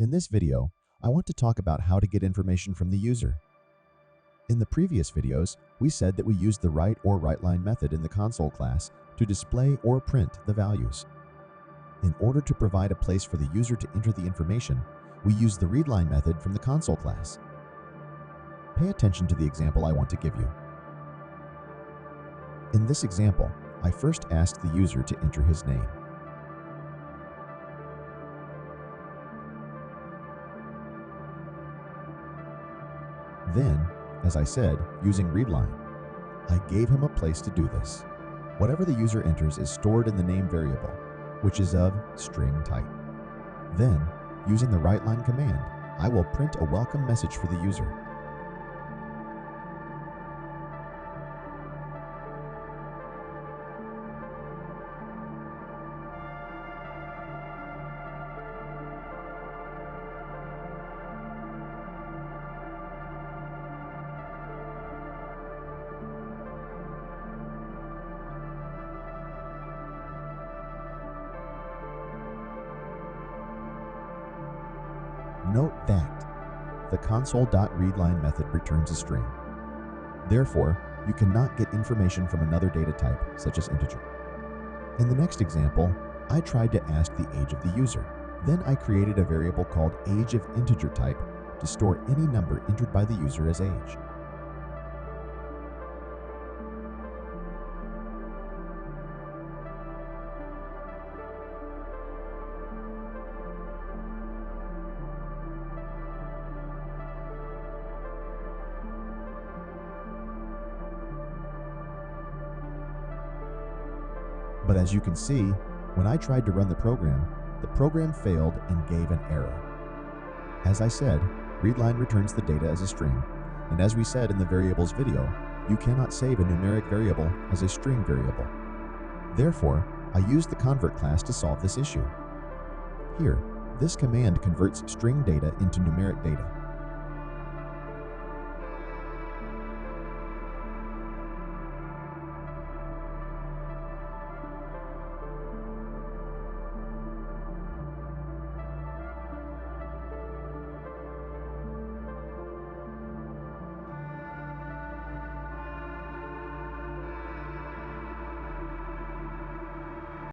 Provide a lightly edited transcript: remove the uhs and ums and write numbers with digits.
In this video, I want to talk about how to get information from the user. In the previous videos, we said that we used the write or WriteLine method in the console class to display or print the values. In order to provide a place for the user to enter the information, we use the readLine method from the console class. Pay attention to the example I want to give you. In this example, I first asked the user to enter his name. Then, as I said, using readLine, I gave him a place to do this. Whatever the user enters is stored in the name variable, which is of string type. Then, using the WriteLine command, I will print a welcome message for the user. Note that the console.readLine method returns a string. Therefore, you cannot get information from another data type, such as integer. In the next example, I tried to ask the age of the user. Then I created a variable called age of integer type to store any number entered by the user as age. But as you can see, when I tried to run the program failed and gave an error. As I said, readLine returns the data as a string, and as we said in the variables video, you cannot save a numeric variable as a string variable. Therefore, I used the convert class to solve this issue. Here, this command converts string data into numeric data.